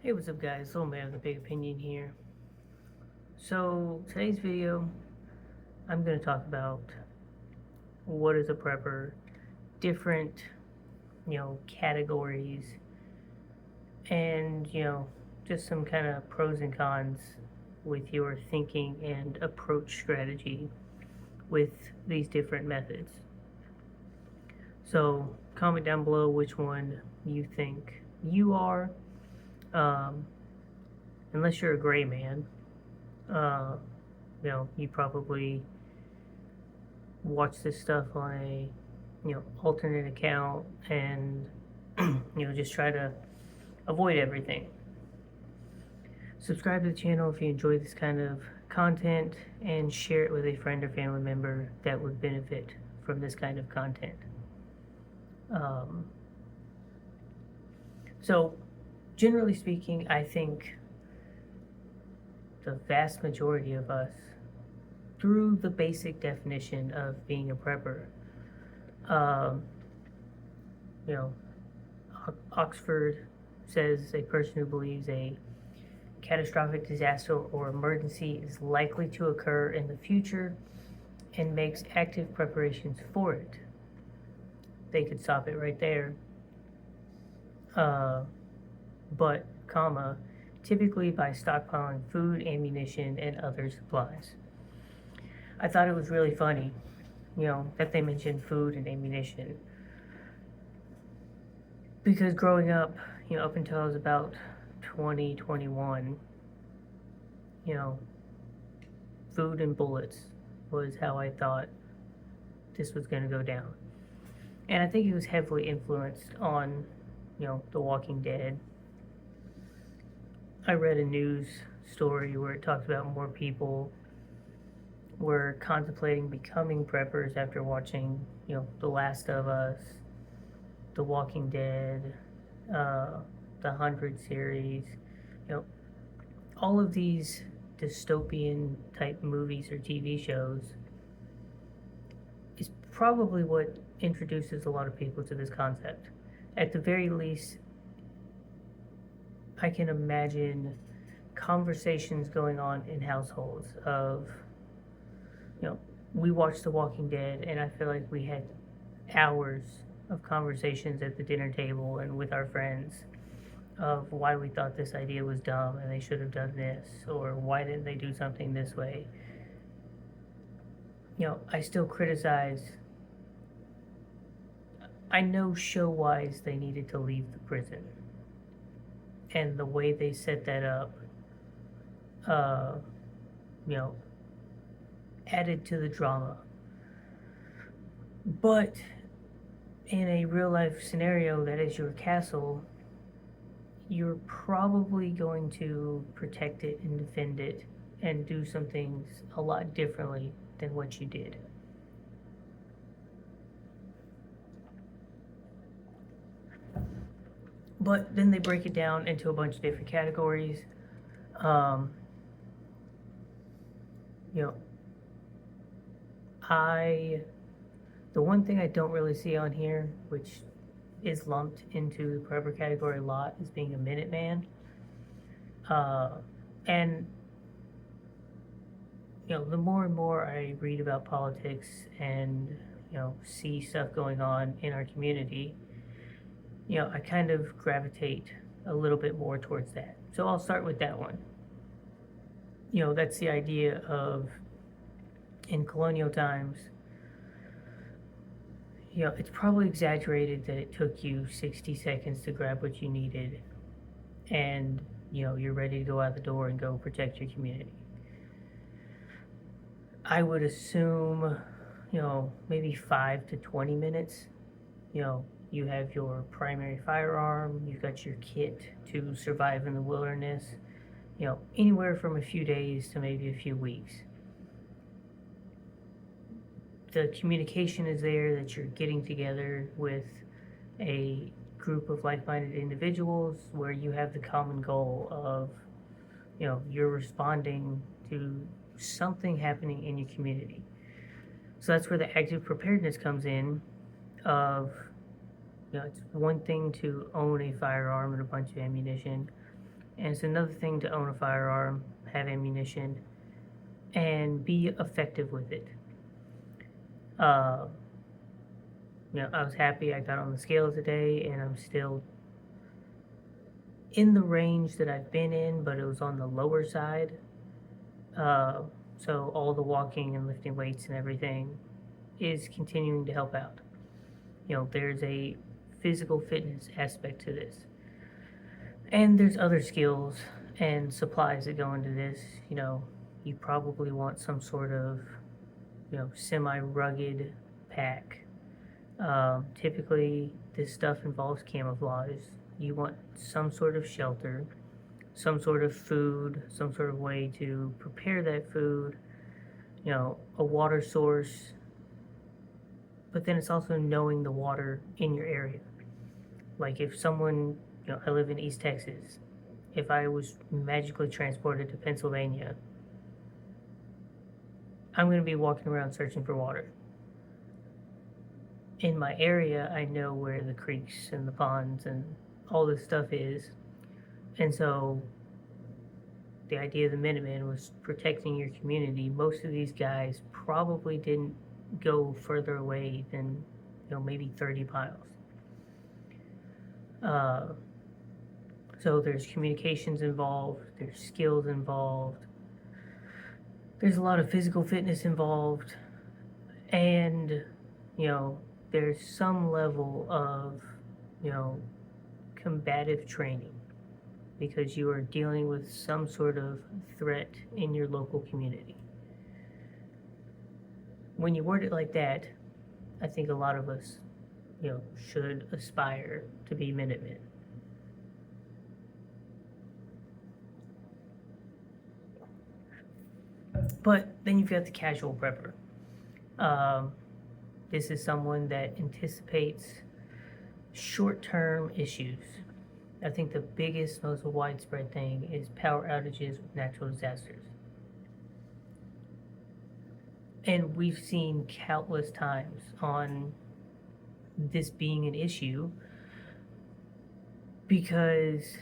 Hey, what's up guys? Little man with a big opinion here. So today's video, I'm going to talk about what is a prepper, different, categories, and, just some kind of pros and cons with your thinking and approach strategy with these different methods. So comment down below which one you think you are. Um, unless you're a gray man, uh, you probably watch this stuff on a alternate account and just try to avoid everything. Subscribe to the channel if you enjoy this kind of content and share it with a friend or family member that would benefit from this kind of content. um, so generally speaking, I think the vast majority of us, through the basic definition of being a prepper, um, you know, Oxford says a person who believes a catastrophic disaster or emergency is likely to occur in the future and makes active preparations for it. They could stop it right there. But, typically by stockpiling food, ammunition, and other supplies. I thought it was really funny, that they mentioned food and ammunition. Because growing up, up until I was about 20, 21, you know, food and bullets was how I thought this was going to go down. And I think it was heavily influenced on, The Walking Dead. I read a news story where it talked about more people were contemplating becoming preppers after watching, The Last of Us, The Walking Dead, the 100 series, you know, all of these dystopian type movies or TV shows is probably what introduces a lot of people to this concept. At the very least, I can imagine conversations going on in households of, we watched The Walking Dead, and I feel like we had hours of conversations at the dinner table and with our friends of why we thought this idea was dumb and they should have done this, or why didn't they do something this way. I still criticize. I know show wise they needed to leave the prison, and the way they set that up, uh, you know, added to the drama. But in a real life scenario that is your castle, you're probably going to protect it and defend it and do some things a lot differently than what you did. But then they break it down into a bunch of different categories. Um, you know, the one thing I don't really see on here, which is lumped into the prepper category a lot, is being a Minuteman. And the more and more I read about politics and see stuff going on in our community, I kind of gravitate a little bit more towards that. So I'll start with that one. That's the idea of, in colonial times, it's probably exaggerated that it took you 60 seconds to grab what you needed and, you're ready to go out the door and go protect your community. I would assume, maybe 5 to 20 minutes. You have your primary firearm, you've got your kit to survive in the wilderness, anywhere from a few days to maybe a few weeks. The communication is there that you're getting together with a group of like-minded individuals where you have the common goal of, you're responding to something happening in your community. So that's where the active preparedness comes in of, it's one thing to own a firearm and a bunch of ammunition, And it's another thing to own a firearm, have ammunition, and be effective with it. Uh, I was happy I got on the scale today, and I'm still in the range that I've been in, but it was on the lower side. Uh, so all the walking and lifting weights and everything is continuing to help out. There's a physical fitness aspect to this. And there's other skills and supplies that go into this. You probably want some sort of, semi-rugged pack. Typically, this stuff involves camouflage. You want some sort of shelter, some sort of food, some sort of way to prepare that food, a water source. But then it's also knowing the water in your area. Like if someone, I live in East Texas. If I was magically transported to Pennsylvania, I'm going to be walking around searching for water. In my area, I know where the creeks and the ponds and all this stuff is. And so the idea of the Minutemen was protecting your community. Most of these guys probably didn't go further away than, maybe 30 miles. So there's communications involved, there's skills involved, there's a lot of physical fitness involved, and, there's some level of, combative training because you are dealing with some sort of threat in your local community. When you word it like that, I think a lot of us, should aspire to be Minutemen. But then you've got the casual prepper. This is someone that anticipates short-term issues. I think the biggest, most widespread thing is power outages with natural disasters. And we've seen countless times on this being an issue because,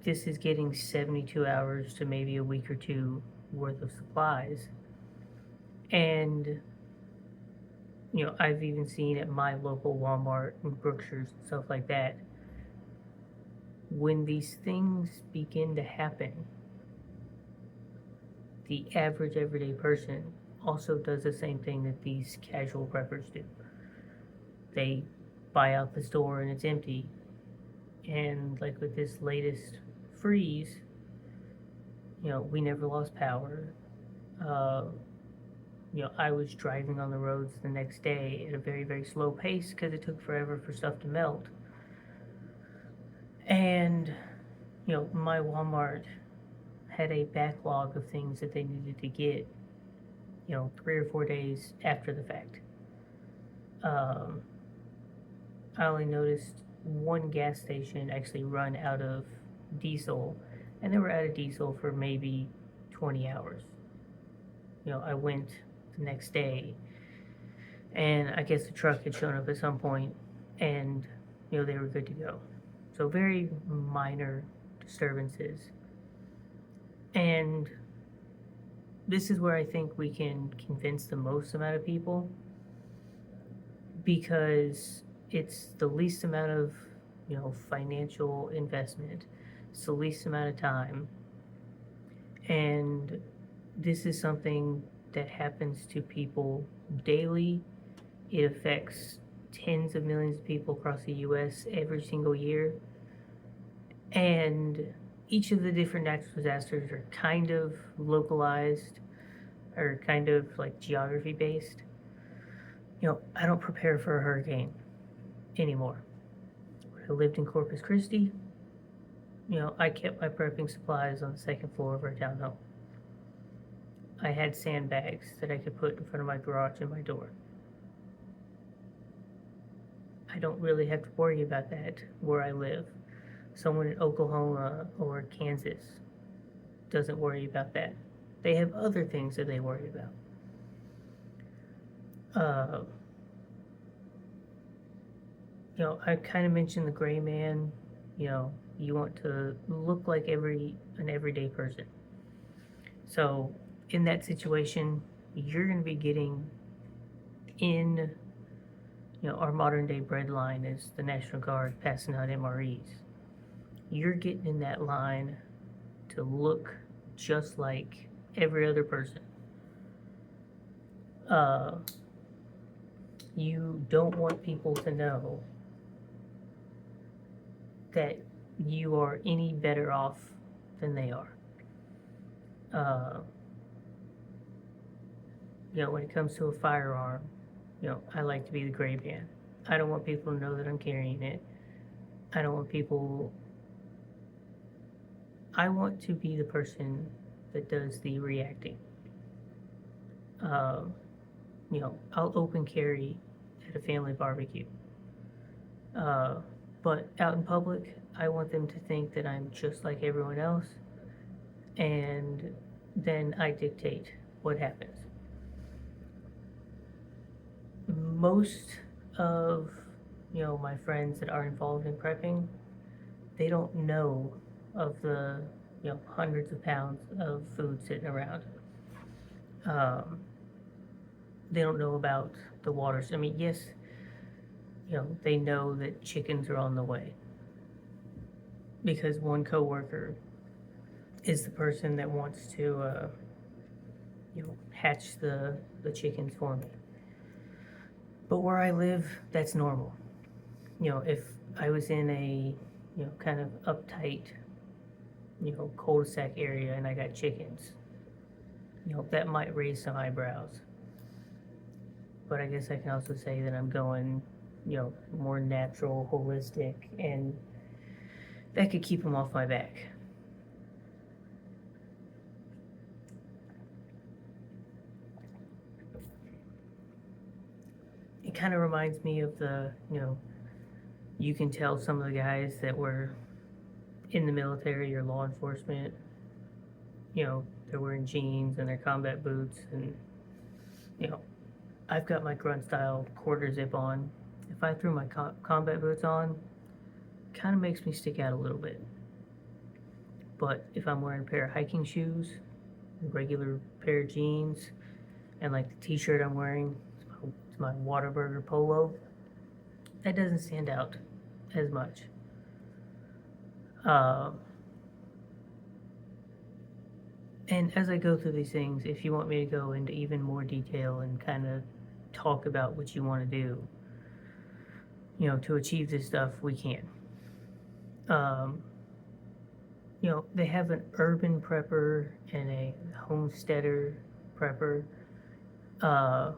this is getting 72 hours to maybe a week or two worth of supplies. And, I've even seen at my local Walmart and Brookshire's and stuff like that, when these things begin to happen, the average everyday person also does the same thing that these casual preppers do. They buy out the store and it's empty. And like with this latest freeze, we never lost power. I was driving on the roads the next day at a very, very slow pace because it took forever for stuff to melt. And, my Walmart had a backlog of things that they needed to get, 3 or 4 days after the fact. I only noticed one gas station actually run out of diesel, and they were out of diesel for maybe 20 hours. I went the next day, and I guess the truck had shown up at some point, and, they were good to go. So very minor disturbances. And this is where I think we can convince the most amount of people because it's the least amount of, financial investment. It's the least amount of time. And this is something that happens to people daily. It affects tens of millions of people across the U.S. every single year. And each of the different natural disasters are kind of localized or kind of like geography based. I don't prepare for a hurricane anymore. When I lived in Corpus Christi, I kept my prepping supplies on the second floor of our townhome. I had sandbags that I could put in front of my garage and my door. I don't really have to worry about that where I live. Someone in Oklahoma or Kansas doesn't worry about that. They have other things that they worry about. I kind of mentioned the gray man. You want to look like an everyday person. So in that situation, you're going to be getting in, our modern day bread line is the National Guard passing out MREs. You're getting in that line to look just like every other person. You don't want people to know that you are any better off than they are. When it comes to a firearm, I like to be the gray man. I don't want people to know that I'm carrying it. I don't want people. I want to be the person that does the reacting. I'll open carry at a family barbecue. But out in public, I want them to think that I'm just like everyone else, and then I dictate what happens. Most of my friends that are involved in prepping, they don't know of the hundreds of pounds of food sitting around. They don't know about the waters. I mean, yes, they know that chickens are on the way because one coworker is the person that wants to hatch the chickens for me. But where I live, that's normal. If I was in a kind of uptight cul-de-sac area and I got chickens, that might raise some eyebrows. But I guess I can also say that I'm going more natural, holistic, and that could keep them off my back. It kind of reminds me of you can tell some of the guys that were in the military or law enforcement, they're wearing jeans and their combat boots, and I've got my grunt style quarter zip on. If I threw my combat boots on, kind of makes me stick out a little bit. But if I'm wearing a pair of hiking shoes, a regular pair of jeans, and like the t-shirt I'm wearing, it's my Whataburger polo, that doesn't stand out as much. And as I go through these things, if you want me to go into even more detail and kind of talk about what you want to do, to achieve this stuff, we can. They have an urban prepper and a homesteader prepper. The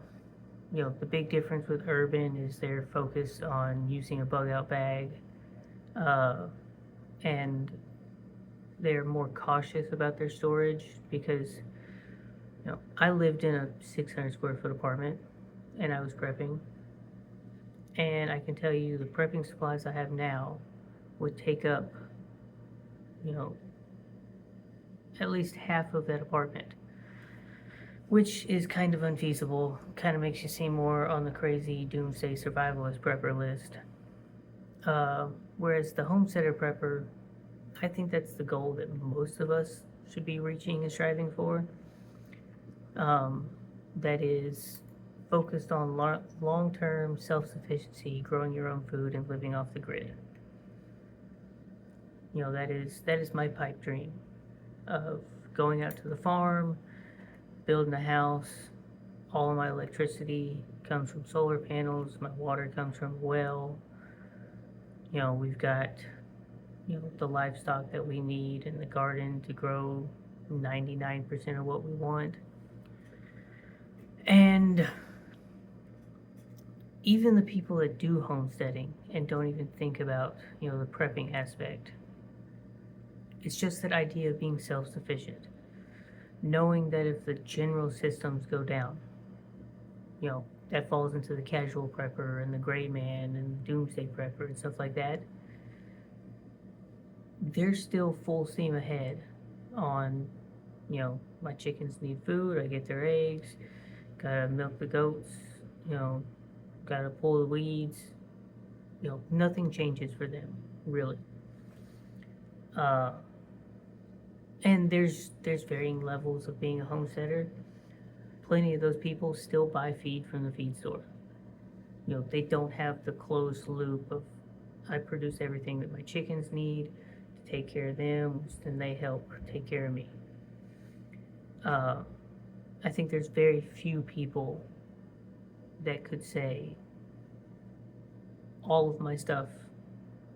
big difference with urban is they're focused on using a bug out bag, and they're more cautious about their storage because, I lived in a 600 square foot apartment and I was prepping. And I can tell you the prepping supplies I have now would take up, at least half of that apartment, which is kind of unfeasible. Kind of makes you seem more on the crazy doomsday survivalist prepper list. Whereas the homesteader prepper, I think that's the goal that most of us should be reaching and striving for. That is focused on long-term self-sufficiency, growing your own food, and living off the grid. That is my pipe dream of going out to the farm, building a house. All of my electricity comes from solar panels. My water comes from a well. We've got the livestock that we need in the garden to grow 99% of what we want. And even the people that do homesteading and don't even think about, the prepping aspect, it's just that idea of being self-sufficient. Knowing that if the general systems go down, that falls into the casual prepper and the gray man and the doomsday prepper and stuff like that, they're still full steam ahead on, my chickens need food, I get their eggs, gotta milk the goats, gotta pull the weeds. Nothing changes for them, really. Uh, and there's varying levels of being a homesteader. Plenty of those people still buy feed from the feed store. You know, they don't have the closed loop of I produce everything that my chickens need to take care of them, then they help take care of me. Uh, I think there's very few people that could say all of my stuff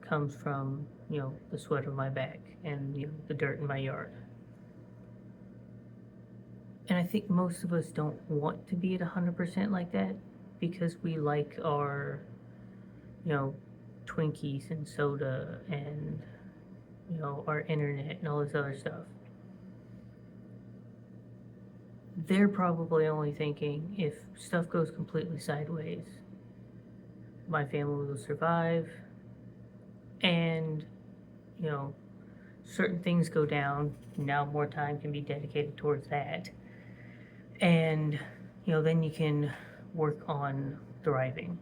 comes from, you know, the sweat of my back and, you know, the dirt in my yard. And I think most of us don't want to be at 100% like that because we like our, you know, Twinkies and soda and, you know, our internet and all this other stuff. They're probably only thinking if stuff goes completely sideways, my family will survive, and, you know, certain things go down. Now more time can be dedicated towards that. And, you know, then you can work on thriving.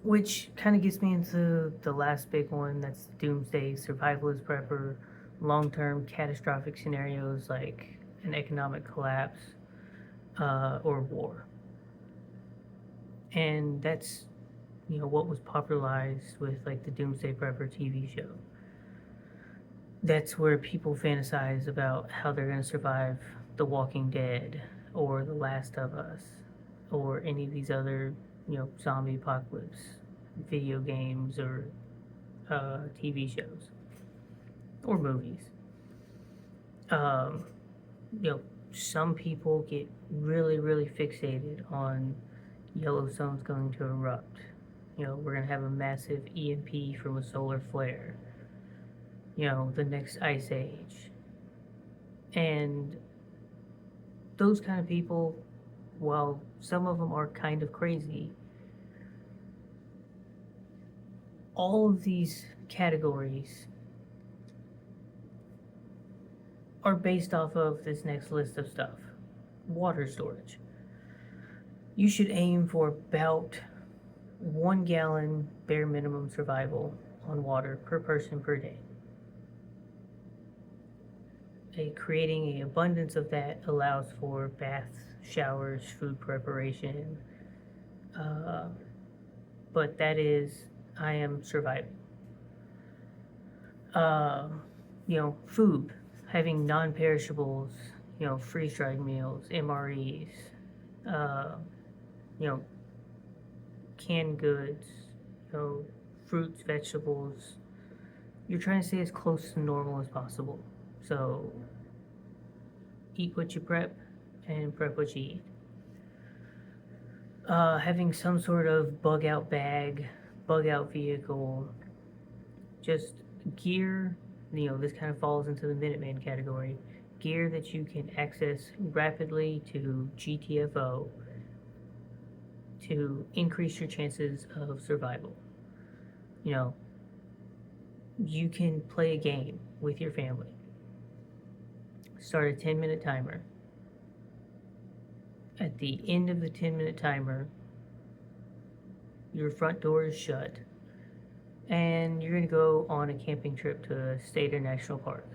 Which kind of gets me into the last big one, that's doomsday survivalist prepper, long-term catastrophic scenarios like an economic collapse or war. And that's, you know, what was popularized with like the Doomsday Prepper TV show. That's where people fantasize about how they're going to survive The Walking Dead or The Last of Us or any of these other, you know, zombie apocalypse video games or TV shows or movies. You know, some people get really, really fixated on Yellowstone's going to erupt. You know, we're going to have a massive EMP from a solar flare. You know, the next ice age. And those kind of people, while some of them are kind of crazy, all of these categories are based off of this next list of stuff. Water storage. You should aim for about 1 gallon bare minimum survival on water per person per day. Creating an abundance of that allows for baths, showers, food preparation. But that is, I am surviving. You know, food, having non-perishables, you know, freeze-dried meals, MREs, you know, canned goods, you know, fruits, vegetables. You're trying to stay as close to normal as possible. So eat what you prep and prep what you eat. Having some sort of bug out bag, bug out vehicle, just gear, you know, this kind of falls into the Minuteman category. Gear that you can access rapidly to GTFO to increase your chances of survival. You know, you can play a game with your family. Start a 10-minute timer. At the end of the 10-minute timer, your front door is shut, and you're going to go on a camping trip to a state or national park.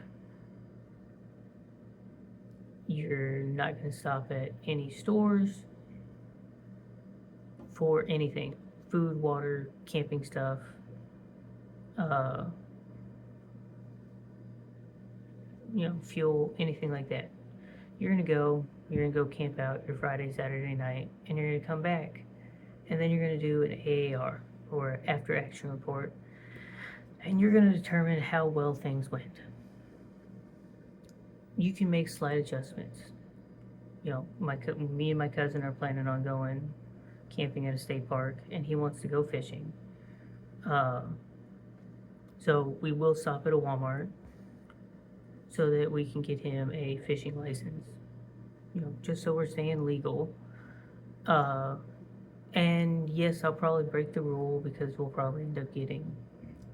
You're not going to stop at any stores for anything. Food, water, camping stuff. You know, fuel, anything like that. You're going to go camp out your Friday, Saturday night, and you're going to come back. And then you're going to do an AAR, or after action report, and you're going to determine how well things went. You can make slight adjustments. You know, me and my cousin are planning on going camping at a state park, and he wants to go fishing. So we will stop at a Walmart so that we can get him a fishing license. You know, just so we're staying legal. And yes, I'll probably break the rule because we'll probably end up getting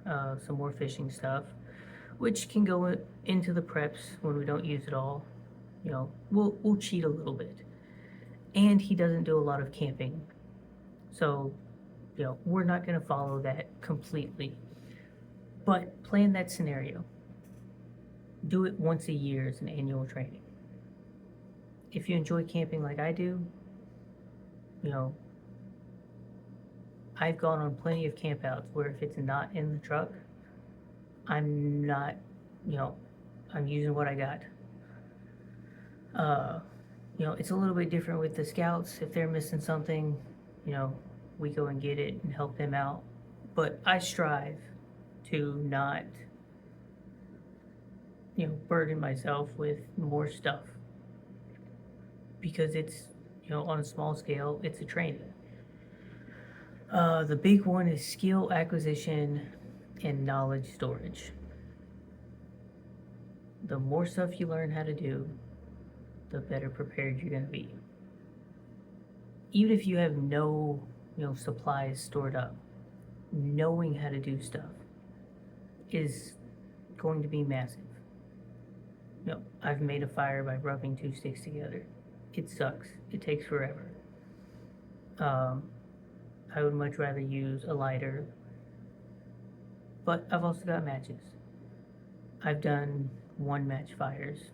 some more fishing stuff, which can go into the preps when we don't use it all. You know, we'll cheat a little bit. and he doesn't do a lot of camping. So, we're not going to follow that completely. But plan that scenario. Do it once a year as an annual training. If you enjoy camping like I do, you know, I've gone on plenty of campouts where if it's not in the truck, I'm not, you know, I'm using what I got. It's a little bit different with the scouts. If they're missing something, we go and get it and help them out. But I strive to not, burden myself with more stuff because it's, on a small scale, it's a training. The big one is skill acquisition and knowledge storage. The more stuff you learn how to do, the better prepared you're going to be. Even if you have no, supplies stored up, knowing how to do stuff is going to be massive. I've made a fire by rubbing two sticks together. It sucks. It takes forever. I would much rather use a lighter, but I've also got matches. I've done one match fires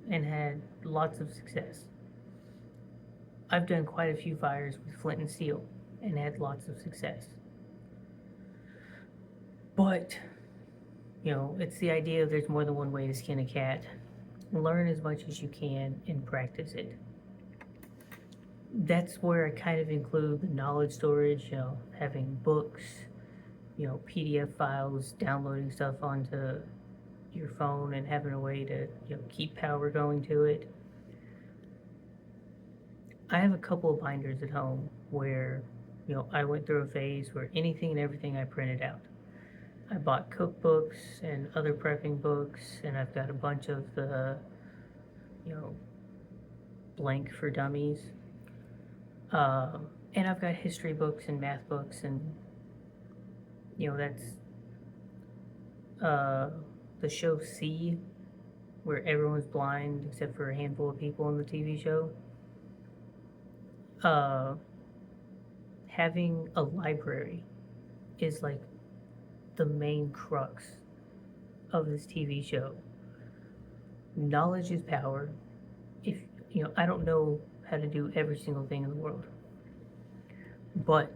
and had lots of success. I've done quite a few fires with flint and steel and had lots of success. But, it's the idea of there's more than one way to skin a cat. Learn as much as you can and practice it. That's where I kind of include the knowledge storage, having books, PDF files, downloading stuff onto your phone and having a way to, keep power going to it. I have a couple of binders at home where, I went through a phase where anything and everything I printed out. I bought cookbooks and other prepping books, and I've got a bunch of the, blank for dummies. And I've got history books and math books, and, that's the show C, where everyone's blind except for a handful of people on the TV show. Having a library is like the main crux of this TV show. Knowledge is power. If I don't know how to do every single thing in the world, but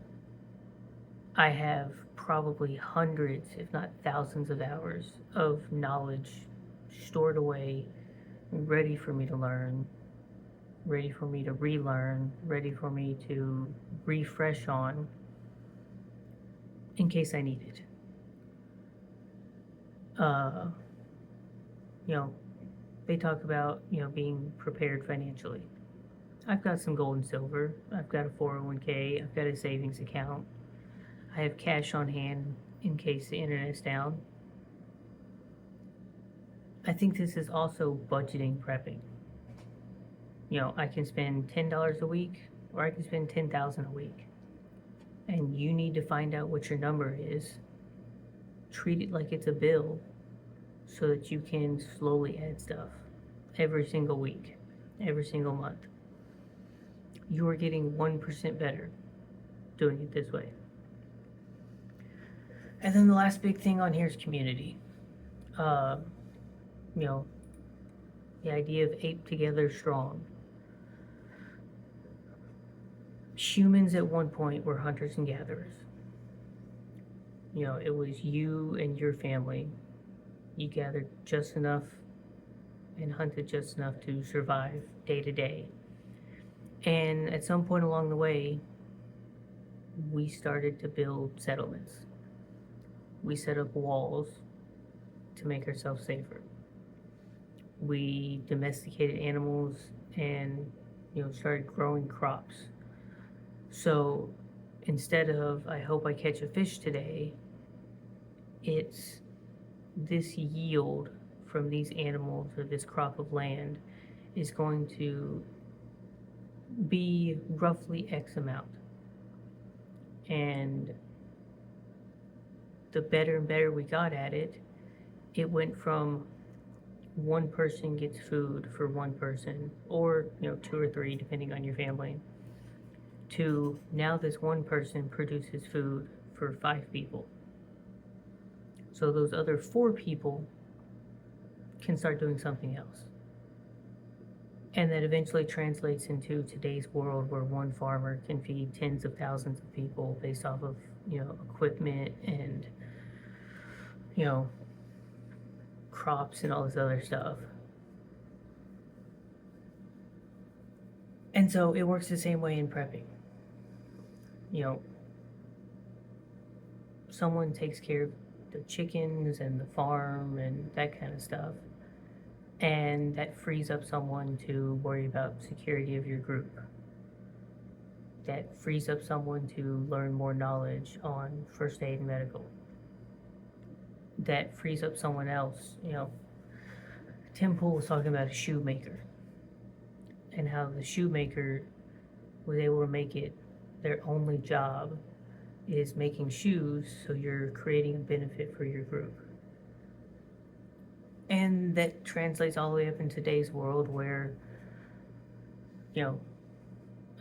I have probably hundreds, if not thousands of hours of knowledge stored away, ready for me to learn, ready for me to relearn, ready for me to refresh on in case I need it. They talk about, being prepared financially. I've got some gold and silver. I've got a 401k. I've got a savings account. I have cash on hand in case the internet's down. I think this is also budgeting prepping. I can spend $10 a week or I can spend $10,000 a week. And you need to find out what your number is. Treat it like it's a bill so that you can slowly add stuff every single week, every single month. You are getting 1% better doing it this way. And then the last big thing on here is community. The idea of ape together strong. Humans at one point were hunters and gatherers. It was you and your family. You gathered just enough and hunted just enough to survive day to day. And at some point along the way, we started to build settlements. We set up walls to make ourselves safer. We domesticated animals and, started growing crops. So instead of, I hope I catch a fish today, it's this yield from these animals or this crop of land is going to be roughly X amount. And the better and better we got at it, it went from one person gets food for one person, or two or three depending on your family, to now this one person produces food for 5 people. So those other 4 people can start doing something else. And that eventually translates into today's world where one farmer can feed tens of thousands of people based off of, equipment and, you know, crops and all this other stuff. And so it works the same way in prepping. Someone takes care of the chickens and the farm and that kind of stuff. And that frees up someone to worry about security of your group. That frees up someone to learn more knowledge on first aid and medical. That frees up someone else. Tim Pool was talking about a shoemaker and how the shoemaker was able to make it their only job is making shoes, so you're creating a benefit for your group. And that translates all the way up in today's world where, an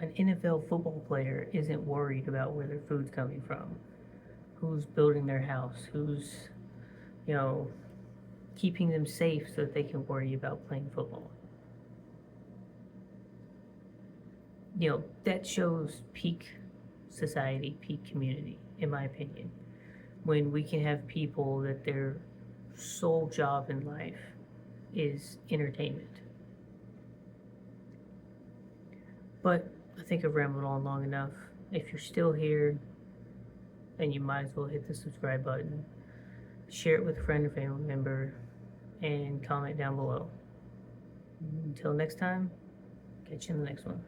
NFL football player isn't worried about where their food's coming from, who's building their house, who's, keeping them safe so that they can worry about playing football. That shows peak society, peak community, in my opinion, when we can have people that their sole job in life is entertainment. But I think I've rambled on long enough. If you're still here, then you might as well hit the subscribe button, share it with a friend or family member, and comment down below. Until next time, catch you in the next one.